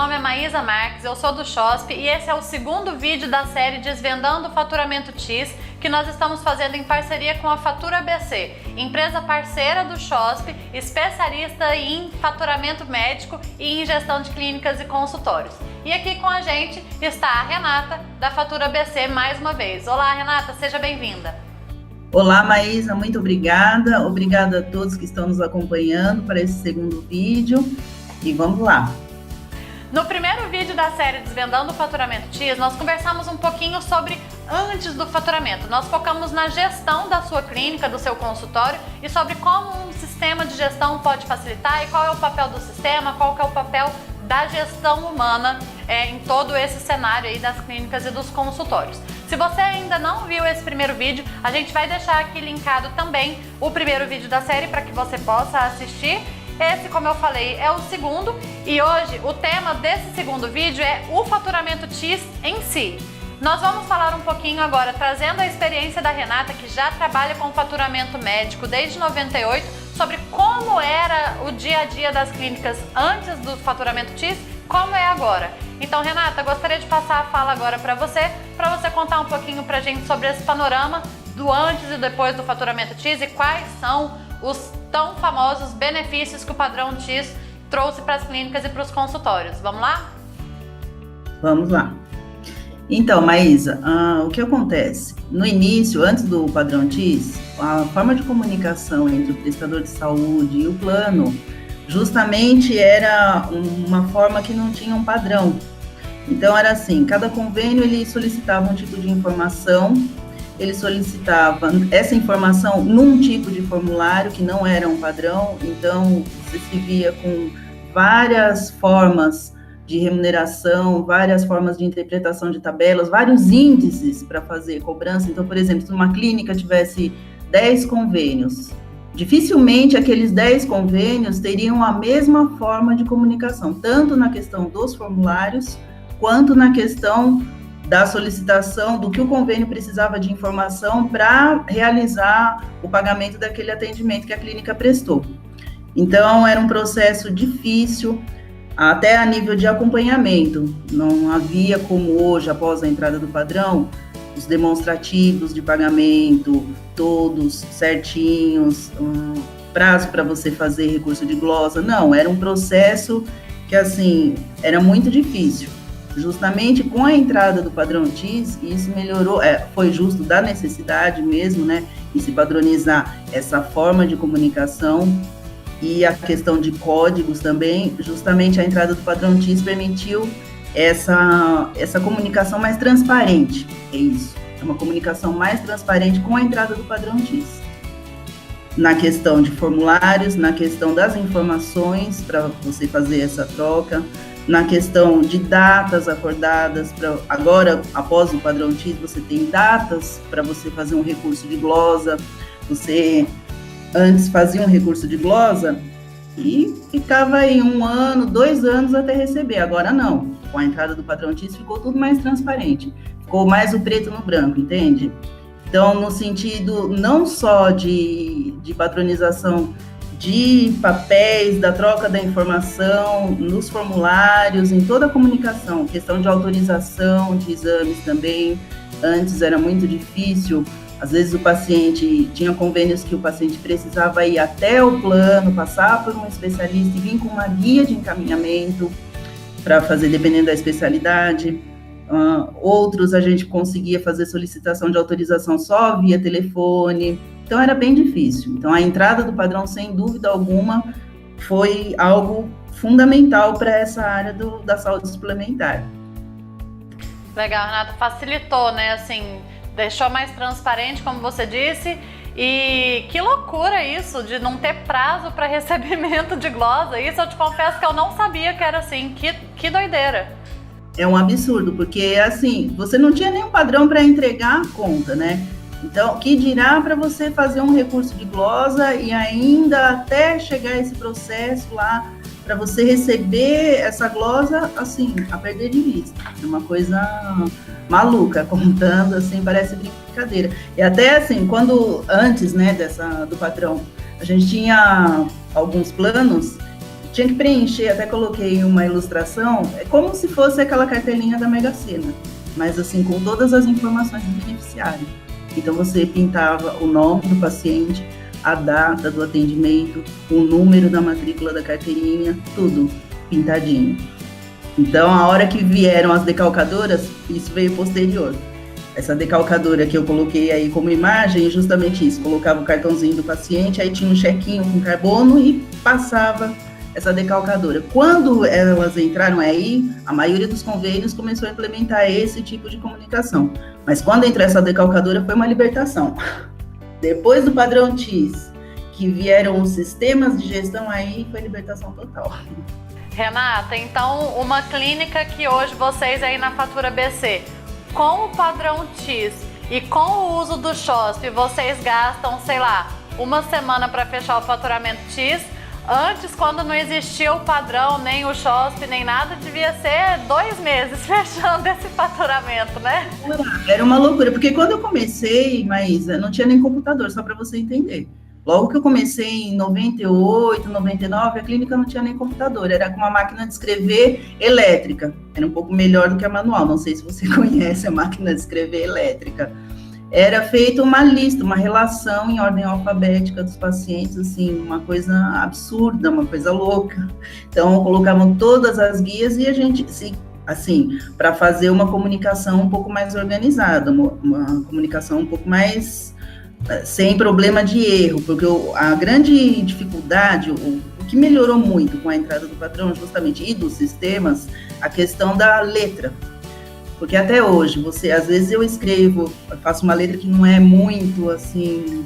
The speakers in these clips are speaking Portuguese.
nome é Maísa Marques, eu sou do XOSP e esse é o segundo vídeo da série Desvendando o Faturamento TIS que nós estamos fazendo em parceria com a Fatura ABC, empresa parceira do XOSP, especialista em faturamento médico e em gestão de clínicas e consultórios. E aqui com a gente está a Renata, da Fatura ABC, mais uma vez. Olá, Renata, seja bem-vinda. Olá, Maísa, muito obrigada. Obrigada a todos que estão nos acompanhando para esse segundo vídeo. E vamos lá. No primeiro vídeo da série Desvendando o Faturamento TIS, nós conversamos um pouquinho sobre antes do faturamento. Nós focamos na gestão da sua clínica, do seu consultório e sobre como um sistema de gestão pode facilitar e qual é o papel do sistema, qual que é o papel da gestão humana em todo esse cenário aí das clínicas e dos consultórios. Se você ainda não viu esse primeiro vídeo, a gente vai deixar aqui linkado também o primeiro vídeo da série para que você possa assistir. Esse, como eu falei, é o segundo e hoje o tema desse segundo vídeo é o faturamento TIS em si. Nós vamos falar um pouquinho agora, trazendo a experiência da Renata, que já trabalha com faturamento médico desde 98, sobre como era o dia a dia das clínicas antes do faturamento TIS, como é agora. Então, Renata, gostaria de passar a fala agora para você contar um pouquinho pra gente sobre esse panorama do antes e depois do faturamento TIS e quais são os tão famosos benefícios que o padrão TIS trouxe para as clínicas e para os consultórios. Vamos lá? Vamos lá. Então, Maísa, o que acontece? No início, antes do padrão TIS, a forma de comunicação entre o prestador de saúde e o plano justamente era uma forma que não tinha um padrão. Então, era assim, cada convênio ele solicitava um tipo de informação, ele solicitava essa informação num tipo de formulário que não era um padrão, então você se via com várias formas de remuneração, várias formas de interpretação de tabelas, vários índices para fazer cobrança. Então, por exemplo, se uma clínica tivesse 10 convênios, dificilmente aqueles 10 convênios teriam a mesma forma de comunicação, tanto na questão dos formulários, quanto na questão da solicitação do que o convênio precisava de informação para realizar o pagamento daquele atendimento que a clínica prestou. Então, era um processo difícil, até a nível de acompanhamento. Não havia como hoje, após a entrada do padrão, os demonstrativos de pagamento, todos certinhos, prazo para você fazer recurso de glosa. Não, era um processo que, assim, era muito difícil. Justamente com a entrada do padrão TIS, isso melhorou, foi justo da necessidade mesmo, né, e se padronizar essa forma de comunicação e a questão de códigos também. Justamente a entrada do padrão TIS permitiu essa comunicação mais transparente, é isso, é uma comunicação mais transparente com a entrada do padrão TIS. Na questão de formulários, na questão das informações para você fazer essa troca, na questão de datas acordadas, agora, após o padrão TIS, você tem datas para você fazer um recurso de glosa. Você antes fazia um recurso de glosa e ficava aí 1 ano, 2 anos até receber. Agora não, com a entrada do padrão TIS ficou tudo mais transparente, ficou mais o preto no branco, entende? Então, no sentido não só de padronização de papéis, da troca da informação, nos formulários, em toda a comunicação, questão de autorização de exames também. Antes era muito difícil, às vezes o paciente, tinha convênios que o paciente precisava ir até o plano, passar por um especialista e vir com uma guia de encaminhamento para fazer, dependendo da especialidade. Outros a gente conseguia fazer solicitação de autorização só via telefone. Então, era bem difícil. Então, a entrada do padrão, sem dúvida alguma, foi algo fundamental para essa área da saúde suplementar. Legal, Renata. Facilitou, né? Assim, deixou mais transparente, como você disse. E que loucura isso, de não ter prazo para recebimento de glosa. Isso eu te confesso que eu não sabia que era assim. Que doideira. É um absurdo, porque, assim, você não tinha nenhum padrão para entregar a conta, né? Então, que dirá para você fazer um recurso de glosa e ainda até chegar esse processo lá, para você receber essa glosa, assim, a perder de vista. É uma coisa maluca, contando, assim, parece brincadeira. E até, assim, quando, antes, né, do padrão, a gente tinha alguns planos tinha que preencher, até coloquei uma ilustração, é como se fosse aquela cartelinha da Mega Sena, mas assim, com todas as informações do beneficiário. Então, você pintava o nome do paciente, a data do atendimento, o número da matrícula da carteirinha, tudo pintadinho. Então, a hora que vieram as decalcadoras, isso veio posterior. Essa decalcadora que eu coloquei aí como imagem, justamente isso, colocava o cartãozinho do paciente, aí tinha um chequinho com carbono e passava essa decalcadora. Quando elas entraram aí, a maioria dos convênios começou a implementar esse tipo de comunicação. Mas quando entrou essa decalcadora, foi uma libertação. Depois do padrão TIS, que vieram os sistemas de gestão, aí foi libertação total. Renata, então uma clínica que hoje vocês aí na Fatura BC, com o padrão TIS e com o uso do XOSP, vocês gastam, sei lá, uma semana para fechar o faturamento TIS. Antes, quando não existia o padrão, nem o XOSP, nem nada, devia ser 2 meses fechando esse faturamento, né? Era uma loucura, porque quando eu comecei, Maísa, não tinha nem computador, só para você entender. Logo que eu comecei em 98, 99, a clínica não tinha nem computador, era com uma máquina de escrever elétrica. Era um pouco melhor do que a manual, não sei se você conhece a máquina de escrever elétrica. Era feita uma lista, uma relação em ordem alfabética dos pacientes, assim, uma coisa absurda, uma coisa louca. Então, colocavam todas as guias e a gente, assim, para fazer uma comunicação um pouco mais organizada, uma comunicação um pouco mais sem problema de erro, porque a grande dificuldade, o que melhorou muito com a entrada do padrão, justamente, e dos sistemas, a questão da letra. Porque até hoje, às vezes eu faço uma letra que não é muito, assim,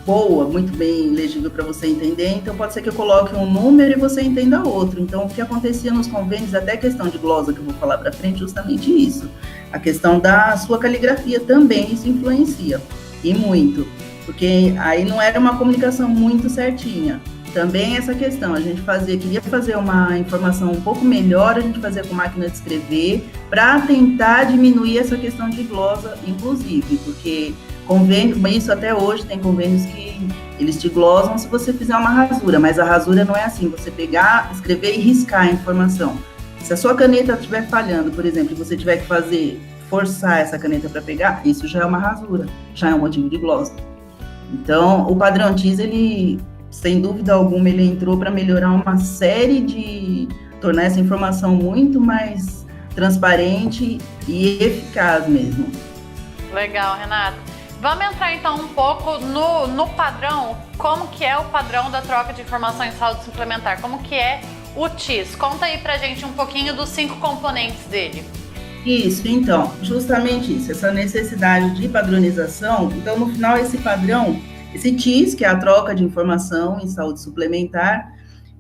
boa, muito bem legível para você entender, então pode ser que eu coloque um número e você entenda outro. Então, o que acontecia nos convênios, até a questão de glosa, que eu vou falar para frente, justamente isso. A questão da sua caligrafia também, isso influencia. E muito, porque aí não era uma comunicação muito certinha. Também essa questão, a gente queria fazer uma informação um pouco melhor, a gente fazia com máquina de escrever, para tentar diminuir essa questão de glosa, inclusive, porque convênio, isso até hoje tem convênios que eles te glosam se você fizer uma rasura, mas a rasura não é assim, você pegar, escrever e riscar a informação. Se a sua caneta estiver falhando, por exemplo, e você tiver que forçar essa caneta para pegar, isso já é uma rasura, já é um motivo de glosa. Então, o padrão TIS, ele, sem dúvida alguma, ele entrou para melhorar uma série de... tornar essa informação muito mais transparente e eficaz mesmo. Legal, Renata. Vamos entrar então um pouco no padrão, como que é o padrão da troca de informação em saúde suplementar, como que é o TIS. Conta aí pra gente um pouquinho dos 5 componentes dele. Isso, então, justamente isso, essa necessidade de padronização. Então, no final, esse padrão, esse TIS, que é a troca de informação em saúde suplementar,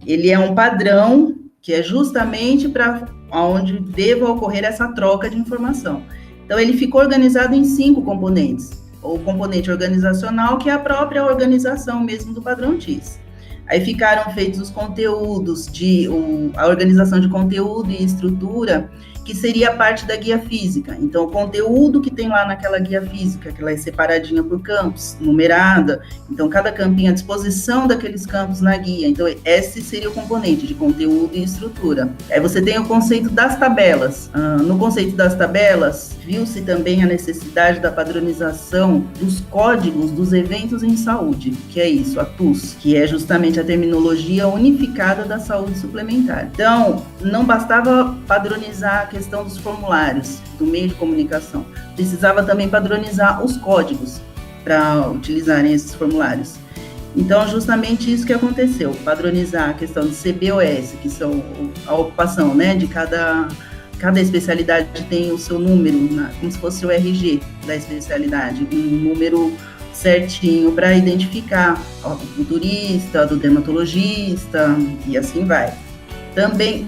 ele é um padrão que é justamente para onde deva ocorrer essa troca de informação. Então, ele ficou organizado em 5 componentes. O componente organizacional, que é a própria organização mesmo do padrão TIS. Aí ficaram feitos os conteúdos, a organização de conteúdo e estrutura, que seria a parte da guia física. Então, o conteúdo que tem lá naquela guia física, que ela é separadinha por campos, numerada, então cada campinho à disposição daqueles campos na guia. Então, esse seria o componente de conteúdo e estrutura. Aí você tem o conceito das tabelas. No conceito das tabelas, viu-se também a necessidade da padronização dos códigos dos eventos em saúde, que é isso, a TUS, que é justamente a terminologia unificada da saúde suplementar. Então, não bastava padronizar a questão dos formulários, do meio de comunicação. Precisava também padronizar os códigos para utilizarem esses formulários. Então, justamente isso que aconteceu, padronizar a questão de CBOS, que são a ocupação, né, de cada especialidade tem o seu número, como se fosse o RG da especialidade, um número certinho para identificar o futurista, do dermatologista, e assim vai. Também,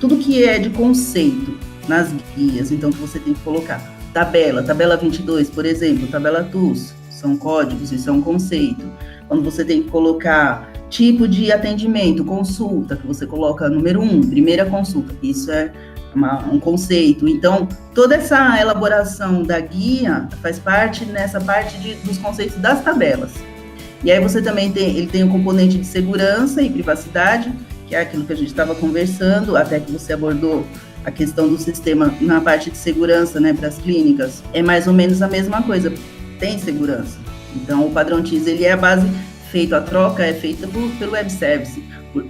tudo que é de conceito nas guias, então, que você tem que colocar. Tabela 22, por exemplo, tabela TUS, são códigos, isso é um conceito. Quando você tem que colocar tipo de atendimento, consulta, que você coloca número 1, primeira consulta, isso é um conceito. Então, toda essa elaboração da guia faz parte nessa parte dos conceitos das tabelas. E aí você também ele tem um componente de segurança e privacidade, que é aquilo que a gente estava conversando, até que você abordou a questão do sistema na parte de segurança, né, para as clínicas. É mais ou menos a mesma coisa, tem segurança. Então, o padrão TIS, ele é a base, a troca é feita pelo web service,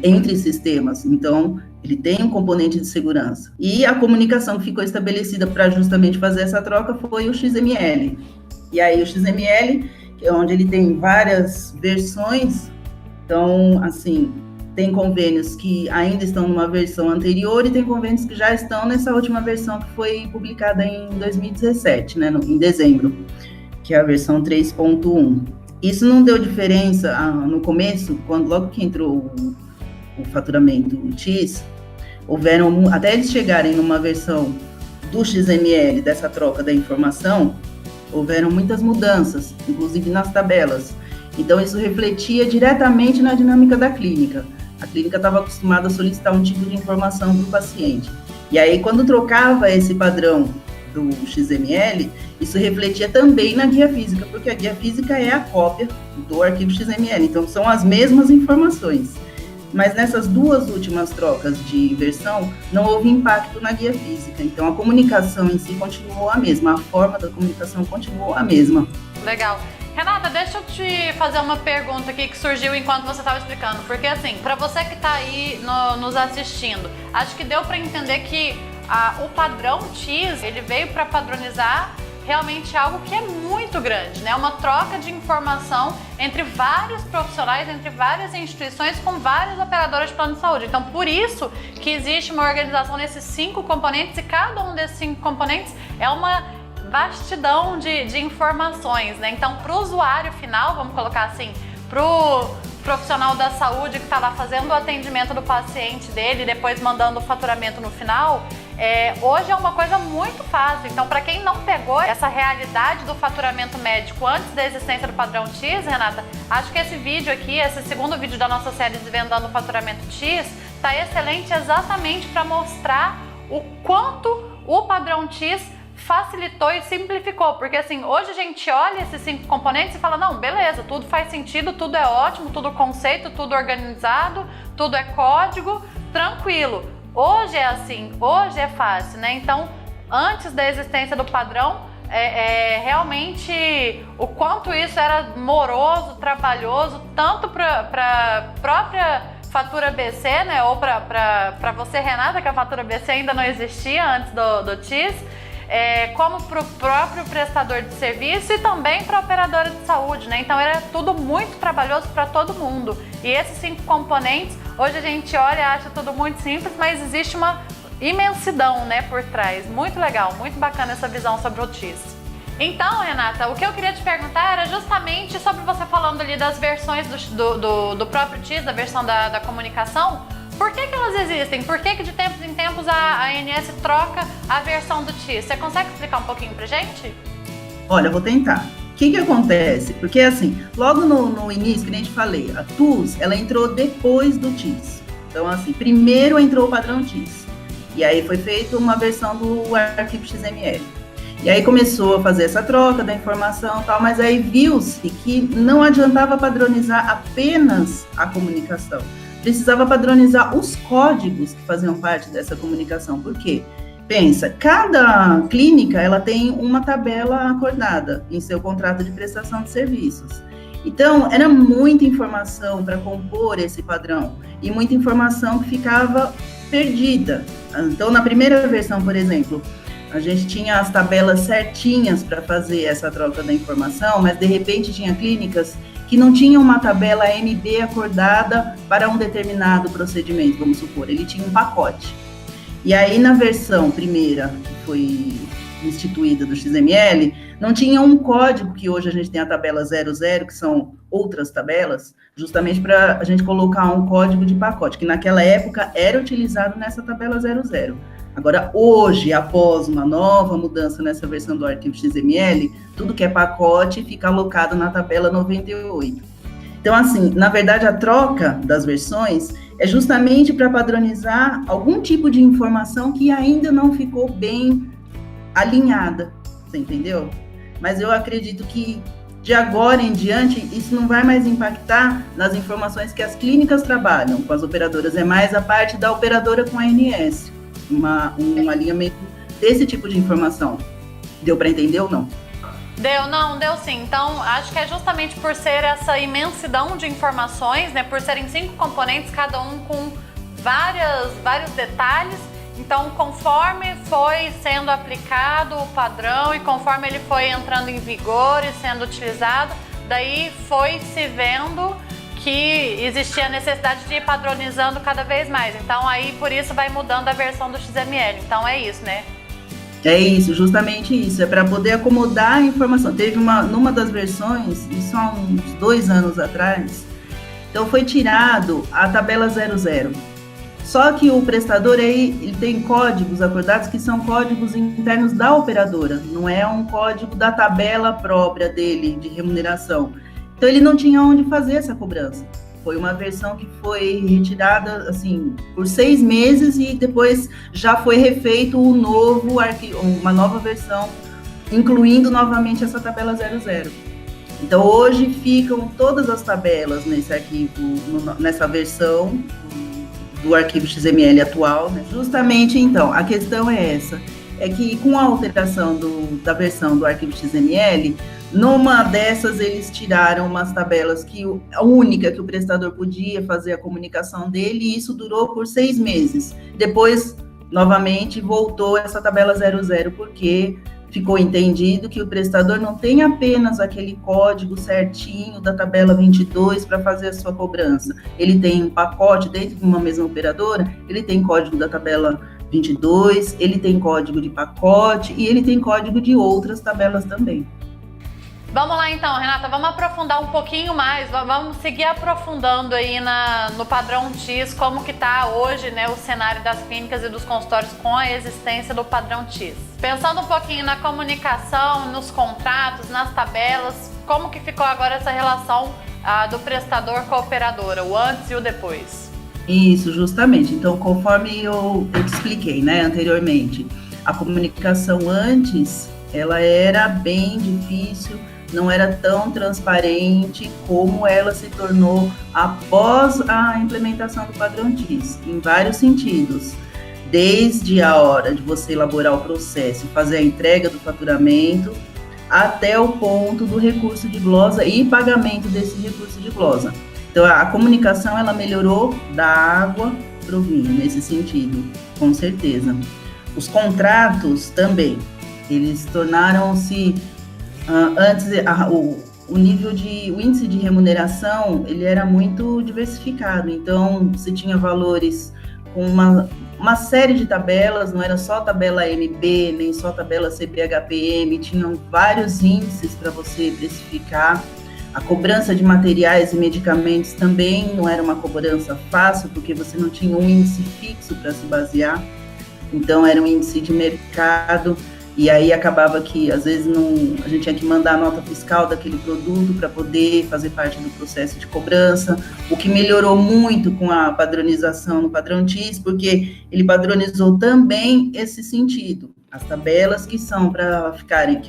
entre sistemas. Então, ele tem um componente de segurança. E a comunicação que ficou estabelecida para justamente fazer essa troca foi o XML. E aí, o XML, que é onde ele tem várias versões, então, assim, tem convênios que ainda estão numa versão anterior e tem convênios que já estão nessa última versão que foi publicada em 2017, né, em dezembro, que é a versão 3.1. Isso não deu diferença no começo, logo que entrou o faturamento TIS, até eles chegarem numa versão do XML, dessa troca da informação, houveram muitas mudanças, inclusive nas tabelas. Então, isso refletia diretamente na dinâmica da clínica. A clínica estava acostumada a solicitar um tipo de informação para o paciente. E aí, quando trocava esse padrão do XML, isso refletia também na guia física, porque a guia física é a cópia do arquivo XML, então são as mesmas informações. Mas nessas duas últimas trocas de versão, não houve impacto na guia física, então a comunicação em si continuou a mesma, a forma da comunicação continuou a mesma. Legal. Renata, deixa eu te fazer uma pergunta aqui que surgiu enquanto você estava explicando, porque assim, para você que está aí nos assistindo, acho que deu para entender que o padrão TIS, ele veio para padronizar realmente algo que é muito grande, né? Uma troca de informação entre vários profissionais, entre várias instituições, com várias operadoras de plano de saúde. Então, por isso que existe uma organização nesses 5 componentes, e cada um desses 5 componentes é uma vastidão de informações, né? Então, para o usuário final, vamos colocar assim, para o profissional da saúde que está lá fazendo o atendimento do paciente dele e depois mandando o faturamento no final, hoje é uma coisa muito fácil. Então, para quem não pegou essa realidade do faturamento médico antes da existência do padrão TIS, Renata, acho que esse vídeo aqui, esse segundo vídeo da nossa série Desvendando o Faturamento TIS, está excelente exatamente para mostrar o quanto o padrão TIS facilitou e simplificou, porque assim, hoje a gente olha esses 5 componentes e fala, não, beleza, tudo faz sentido, tudo é ótimo, tudo conceito, tudo organizado, tudo é código, tranquilo. Hoje é assim, hoje é fácil, né? Então, antes da existência do padrão, realmente o quanto isso era moroso, trabalhoso, tanto para própria fatura BC, né? Ou para você, Renata, que a fatura BC ainda não existia antes do TIS, como para o próprio prestador de serviço e também para a operadora de saúde, né? Então era tudo muito trabalhoso para todo mundo. E esses 5 componentes, hoje a gente olha e acha tudo muito simples, mas existe uma imensidão, né, por trás. Muito legal, muito bacana essa visão sobre o TIS. Então, Renata, o que eu queria te perguntar era justamente sobre você falando ali das versões do próprio TIS, da versão da comunicação. Por que elas existem? Por que de tempos em tempos a ANS troca a versão do TIS? Você consegue explicar um pouquinho pra gente? Olha, eu vou tentar. O que acontece? Porque assim, logo no início, que nem a gente falei, a TUS, ela entrou depois do TIS. Então assim, primeiro entrou o padrão TIS. E aí foi feita uma versão do arquivo XML. E aí começou a fazer essa troca da informação e tal, mas aí viu-se que não adiantava padronizar apenas a comunicação. Precisava padronizar os códigos que faziam parte dessa comunicação. Por quê? Pensa, cada clínica ela tem uma tabela acordada em seu contrato de prestação de serviços. Então, era muita informação para compor esse padrão e muita informação que ficava perdida. Então, na primeira versão, por exemplo, a gente tinha as tabelas certinhas para fazer essa troca da informação, mas de repente tinha clínicas que não tinham uma tabela MB acordada para um determinado procedimento, vamos supor, ele tinha um pacote. E aí, na versão primeira, que foi instituída do XML, não tinha um código, que hoje a gente tem a tabela 00, que são outras tabelas, justamente para a gente colocar um código de pacote, que naquela época era utilizado nessa tabela 00. Agora, hoje, após uma nova mudança nessa versão do arquivo XML, tudo que é pacote fica alocado na tabela 98. Então, assim, na verdade, a troca das versões é justamente para padronizar algum tipo de informação que ainda não ficou bem alinhada, você entendeu? Mas eu acredito que de agora em diante, isso não vai mais impactar nas informações que as clínicas trabalham com as operadoras, é mais a parte da operadora com a ANS, um alinhamento desse tipo de informação. Deu para entender ou não? Deu sim. Então, acho que é justamente por ser essa imensidão de informações, né, por serem 5 componentes, cada um com vários detalhes. Então, conforme foi sendo aplicado o padrão e conforme ele foi entrando em vigor e sendo utilizado, daí foi se vendo que existia a necessidade de ir padronizando cada vez mais. Então, aí por isso vai mudando a versão do XML. Então, é isso, né? É isso, justamente isso. É para poder acomodar a informação. Teve numa das versões, isso há uns 2 anos atrás, então foi tirado a tabela 00. Só que o prestador aí, ele tem códigos acordados que são códigos internos da operadora, não é um código da tabela própria dele de remuneração. Então ele não tinha onde fazer essa cobrança. Foi uma versão que foi retirada assim por 6 meses e depois já foi refeito uma nova versão, incluindo novamente essa tabela 00. Então hoje ficam todas as tabelas nesse arquivo, nessa versão do arquivo XML atual, né? Justamente, então, a questão é essa, é que com a alteração da versão do arquivo XML, numa dessas eles tiraram umas tabelas a única que o prestador podia fazer a comunicação dele, e isso durou por 6 meses. Depois, novamente, voltou essa tabela 00, porque ficou entendido que o prestador não tem apenas aquele código certinho da tabela 22 para fazer a sua cobrança. Ele tem um pacote dentro de uma mesma operadora, ele tem código da tabela 22, ele tem código de pacote e ele tem código de outras tabelas também. Vamos lá então, Renata, vamos aprofundar um pouquinho mais, vamos seguir aprofundando aí no padrão TIS, como que está hoje, né, o cenário das clínicas e dos consultórios com a existência do padrão TIS. Pensando um pouquinho na comunicação, nos contratos, nas tabelas, como que ficou agora essa relação do prestador com a operadora, o antes e o depois? Isso, justamente. Então, conforme eu te expliquei, né, anteriormente, a comunicação antes, ela era bem difícil, não era tão transparente como ela se tornou após a implementação do padrão TIS, em vários sentidos. Desde a hora de você elaborar o processo e fazer a entrega do faturamento, até o ponto do recurso de glosa e pagamento desse recurso de glosa. Então, a comunicação, ela melhorou da água para o vinho, nesse sentido, com certeza. Os contratos também, eles tornaram-se... Antes, o índice de remuneração, ele era muito diversificado, então você tinha valores com uma série de tabelas, não era só tabela MB, nem só tabela CPHPM, tinham vários índices para você precificar. A cobrança de materiais e medicamentos também não era uma cobrança fácil, porque você não tinha um índice fixo para se basear, então era um índice de mercado. E aí acabava que, às vezes, a gente tinha que mandar a nota fiscal daquele produto para poder fazer parte do processo de cobrança, o que melhorou muito com a padronização no padrão TIS, porque ele padronizou também esse sentido. As tabelas que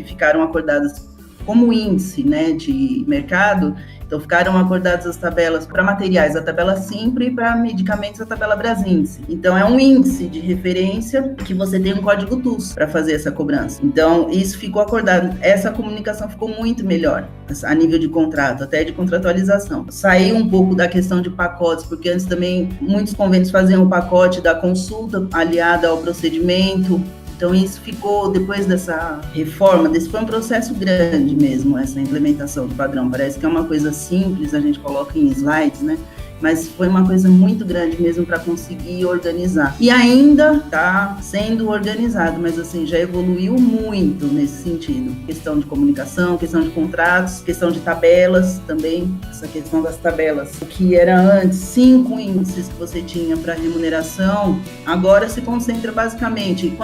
ficaram acordadas como índice, né, de mercado, então ficaram acordadas as tabelas para materiais, a tabela Simpre, e para medicamentos, a tabela Brasíndice. Então é um índice de referência que você tem um código TUS para fazer essa cobrança. Então isso ficou acordado, essa comunicação ficou muito melhor a nível de contrato, até de contratualização. Saiu um pouco da questão de pacotes, porque antes também muitos convênios faziam o pacote da consulta aliada ao procedimento. Então, isso ficou, depois dessa reforma, foi um processo grande mesmo, essa implementação do padrão. Parece que é uma coisa simples, a gente coloca em slides, né? Mas foi uma coisa muito grande mesmo para conseguir organizar. E ainda está sendo organizado, mas assim, já evoluiu muito nesse sentido. Questão de comunicação, questão de contratos, questão de tabelas também, essa questão das tabelas. O que era antes 5 índices que você tinha para remuneração, agora se concentra basicamente,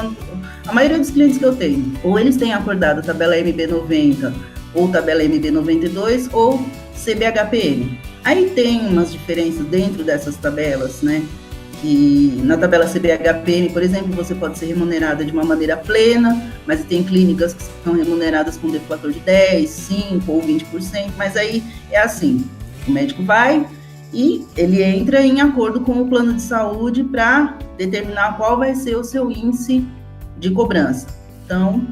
a maioria dos clientes que eu tenho, ou eles têm acordado a tabela MB90, ou tabela MB92, ou CBHPM. Aí tem umas diferenças dentro dessas tabelas, né? que na tabela CBHPM, por exemplo, você pode ser remunerada de uma maneira plena, mas tem clínicas que são remuneradas com deflator de 10, 5 ou 20%, mas aí é assim, o médico vai e ele entra em acordo com o plano de saúde para determinar qual vai ser o seu índice de cobrança. Então,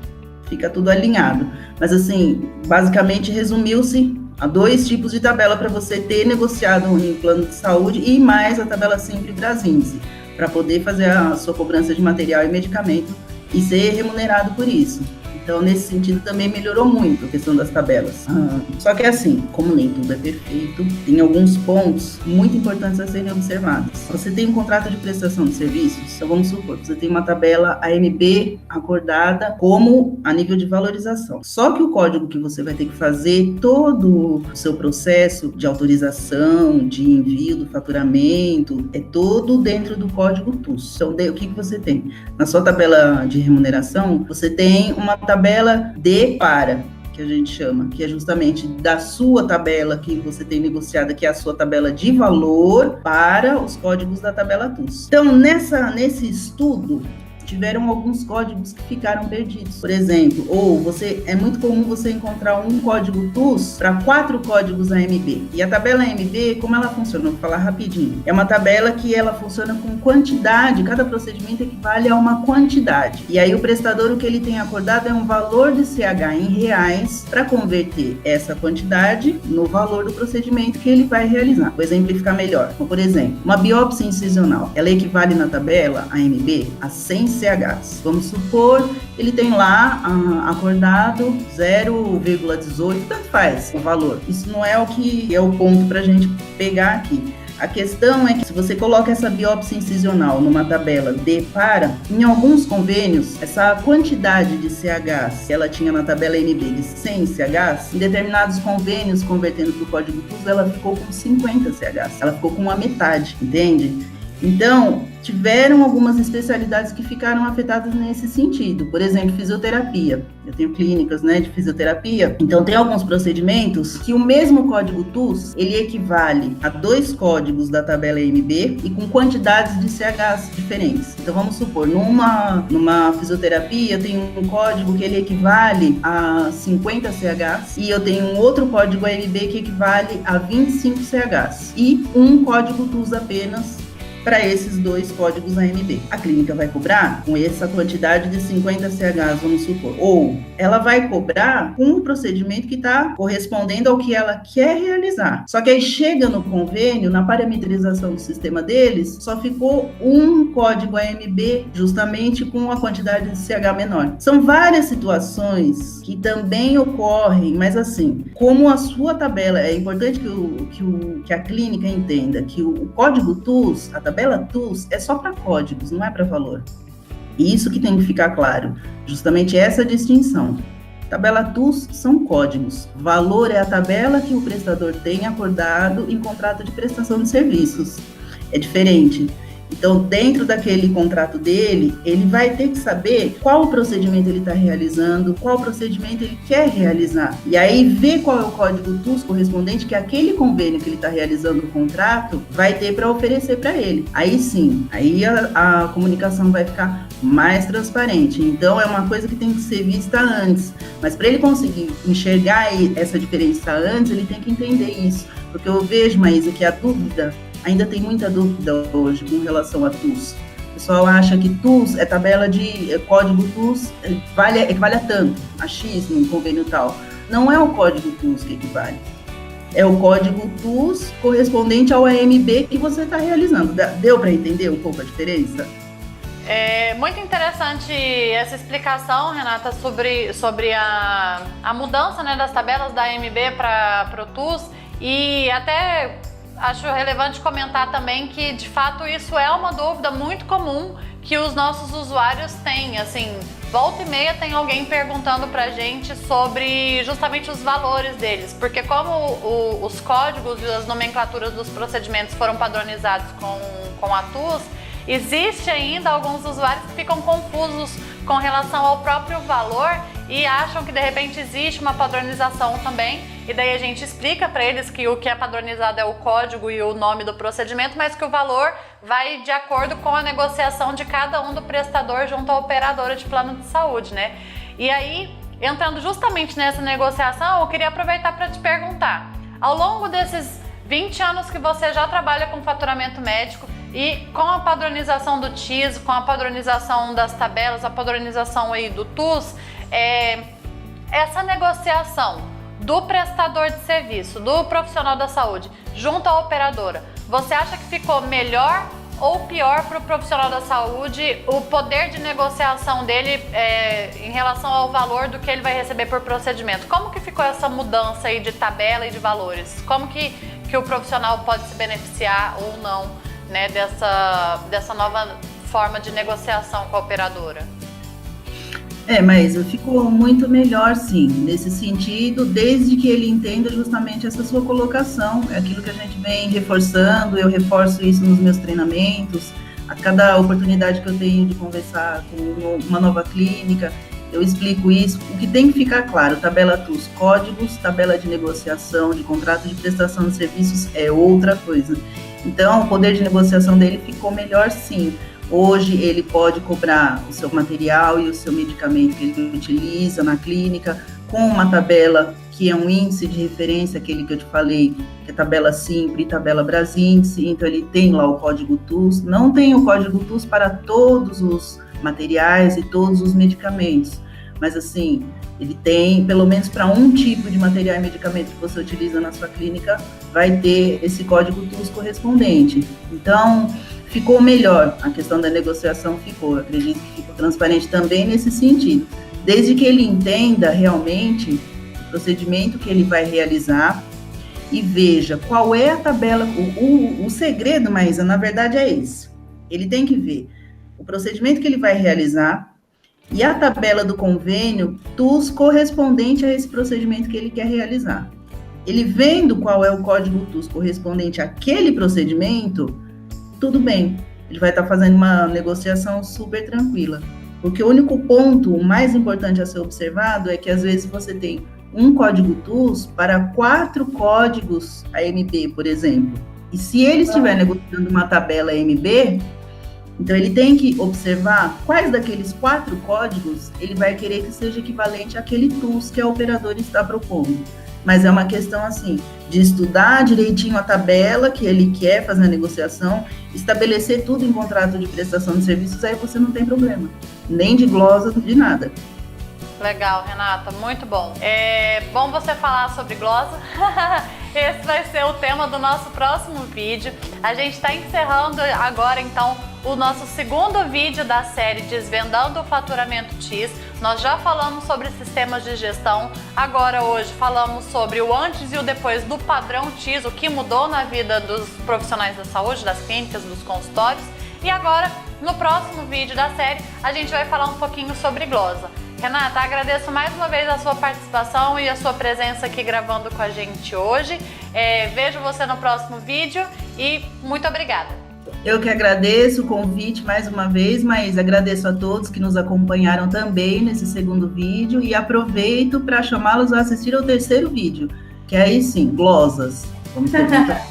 fica tudo alinhado. Mas assim, basicamente resumiu-se a 2 tipos de tabela para você ter negociado em plano de saúde e mais a tabela Simples Brasíndice, para poder fazer a sua cobrança de material e medicamento e ser remunerado por isso. Então, nesse sentido, também melhorou muito a questão das tabelas. Só que assim, como nem tudo é perfeito, tem alguns pontos muito importantes a serem observados. Você tem um contrato de prestação de serviços, então vamos supor que você tem uma tabela AMB acordada como a nível de valorização. Só que o código que você vai ter que fazer todo o seu processo de autorização, de envio do faturamento, é todo dentro do código TUS. Então, o que você tem? Na sua tabela de remuneração, você tem uma tabela de para, que a gente chama, que é justamente da sua tabela que você tem negociada, que é a sua tabela de valor, para os códigos da tabela TUS. Então, nesse estudo, tiveram alguns códigos que ficaram perdidos. Por exemplo, é muito comum você encontrar um código TUS para 4 códigos AMB. E a tabela AMB, como ela funciona? Vou falar rapidinho. É uma tabela que ela funciona com quantidade, cada procedimento equivale a uma quantidade. E aí o prestador, o que ele tem acordado é um valor de CH em reais para converter essa quantidade no valor do procedimento que ele vai realizar. Vou exemplificar melhor. Então, por exemplo, uma biópsia incisional, ela equivale na tabela AMB a 100 CHs. Vamos supor, ele tem lá acordado 0,18, tanto faz o valor. Isso não é o que é o ponto para a gente pegar aqui. A questão é que se você coloca essa biópsia incisional numa tabela de para, em alguns convênios, essa quantidade de CHs que ela tinha na tabela NB de 100 CHs, em determinados convênios, convertendo para o código TUS, ela ficou com 50 CHs. Ela ficou com a metade, entende? Então, tiveram algumas especialidades que ficaram afetadas nesse sentido. Por exemplo, fisioterapia. Eu tenho clínicas, de fisioterapia. Então, tem alguns procedimentos que o mesmo código TUS, ele equivale a 2 códigos da tabela AMB e com quantidades de CHs diferentes. Então, vamos supor, numa fisioterapia, eu tenho um código que ele equivale a 50 CHs e eu tenho um outro código AMB que equivale a 25 CHs e um código TUS apenas para esses 2 códigos AMB. A clínica vai cobrar com essa quantidade de 50 CHs, vamos supor. Ou ela vai cobrar com um procedimento que está correspondendo ao que ela quer realizar. Só que aí chega no convênio, na parametrização do sistema deles, só ficou um código AMB justamente com a quantidade de CH menor. São várias situações que também ocorrem, mas assim, como a sua tabela, é importante que a clínica entenda que o código TUS, a tabela TUS é só para códigos, não é para valor. E isso que tem que ficar claro, justamente essa distinção. Tabela TUS são códigos, valor é a tabela que o prestador tem acordado em contrato de prestação de serviços. É diferente. Então, dentro daquele contrato dele, ele vai ter que saber qual procedimento ele está realizando, qual procedimento ele quer realizar. E aí, ver qual é o código TUS correspondente que aquele convênio que ele está realizando o contrato vai ter para oferecer para ele. Aí sim, aí a comunicação vai ficar mais transparente. Então, é uma coisa que tem que ser vista antes. Mas para ele conseguir enxergar essa diferença antes, ele tem que entender isso. Porque eu vejo, Maísa, que a dúvida... Ainda tem muita dúvida hoje com relação a TUS. O pessoal acha que TUS é tabela de código TUS, equivale a tanto, a X no convênio tal. Não é o código TUS que equivale. É o código TUS correspondente ao AMB que você está realizando. Deu para entender um pouco a diferença? É muito interessante essa explicação, Renata, sobre a mudança, das tabelas da AMB para o TUS, e até... acho relevante comentar também que, de fato, isso é uma dúvida muito comum que os nossos usuários têm. Assim, volta e meia tem alguém perguntando pra gente sobre justamente os valores deles, porque como os códigos e as nomenclaturas dos procedimentos foram padronizados com a TUS, existe ainda alguns usuários que ficam confusos com relação ao próprio valor e acham que de repente existe uma padronização também, e daí a gente explica para eles que o que é padronizado é o código e o nome do procedimento, mas que o valor vai de acordo com a negociação de cada um do prestador junto à operadora de plano de saúde, né? E aí, entrando justamente nessa negociação, eu queria aproveitar para te perguntar, ao longo desses 20 anos que você já trabalha com faturamento médico e com a padronização do TIS, com a padronização das tabelas, a padronização aí do TUS, essa negociação do prestador de serviço, do profissional da saúde, junto à operadora, você acha que ficou melhor ou pior para o profissional da saúde o poder de negociação dele em relação ao valor do que ele vai receber por procedimento? Como que ficou essa mudança aí de tabela e de valores? Como que o profissional pode se beneficiar ou não, né, dessa nova forma de negociação com a operadora? Mas ficou muito melhor, sim, nesse sentido, desde que ele entenda justamente essa sua colocação, é aquilo que a gente vem reforçando, eu reforço isso nos meus treinamentos, a cada oportunidade que eu tenho de conversar com uma nova clínica, eu explico isso. O que tem que ficar claro, tabela TUS, códigos, tabela de negociação, de contrato de prestação de serviços é outra coisa. Então, o poder de negociação dele ficou melhor, sim. Hoje ele pode cobrar o seu material e o seu medicamento que ele utiliza na clínica com uma tabela que é um índice de referência, aquele que eu te falei, que é tabela Simpre e tabela Brasíndice, então ele tem lá o código TUS, não tem o código TUS para todos os materiais e todos os medicamentos, mas assim, ele tem, pelo menos para um tipo de material e medicamento que você utiliza na sua clínica, vai ter esse código TUS correspondente. Então, ficou melhor, a questão da negociação ficou, eu acredito que ficou transparente também nesse sentido, desde que ele entenda realmente o procedimento que ele vai realizar e veja qual é a tabela, o segredo, Maísa, na verdade é esse, ele tem que ver o procedimento que ele vai realizar e a tabela do convênio TUS correspondente a esse procedimento que ele quer realizar. Ele vendo qual é o código TUS correspondente àquele procedimento, tudo bem, ele vai estar fazendo uma negociação super tranquila. Porque o único ponto, o mais importante a ser observado, é que às vezes você tem um código TUS para 4 códigos AMB, por exemplo. E se ele estiver negociando uma tabela AMB, então ele tem que observar quais daqueles 4 códigos ele vai querer que seja equivalente àquele TUS que a operadora está propondo. Mas é uma questão, assim, de estudar direitinho a tabela que ele quer fazer a negociação, estabelecer tudo em contrato de prestação de serviços, aí você não tem problema, nem de glosa, de nada. Legal, Renata, muito bom. É bom você falar sobre glosa. Esse vai ser o tema do nosso próximo vídeo. A gente está encerrando agora, então, o nosso segundo vídeo da série Desvendando o Faturamento TIS. Nós já falamos sobre sistemas de gestão, agora hoje falamos sobre o antes e o depois do padrão TIS, o que mudou na vida dos profissionais da saúde, das clínicas, dos consultórios. E agora, no próximo vídeo da série, a gente vai falar um pouquinho sobre glosa. Renata, agradeço mais uma vez a sua participação e a sua presença aqui gravando com a gente hoje. Vejo você no próximo vídeo e muito obrigada. Eu que agradeço o convite mais uma vez, mas agradeço a todos que nos acompanharam também nesse segundo vídeo e aproveito para chamá-los a assistir ao terceiro vídeo, que aí sim, glosas. Vamos ter muita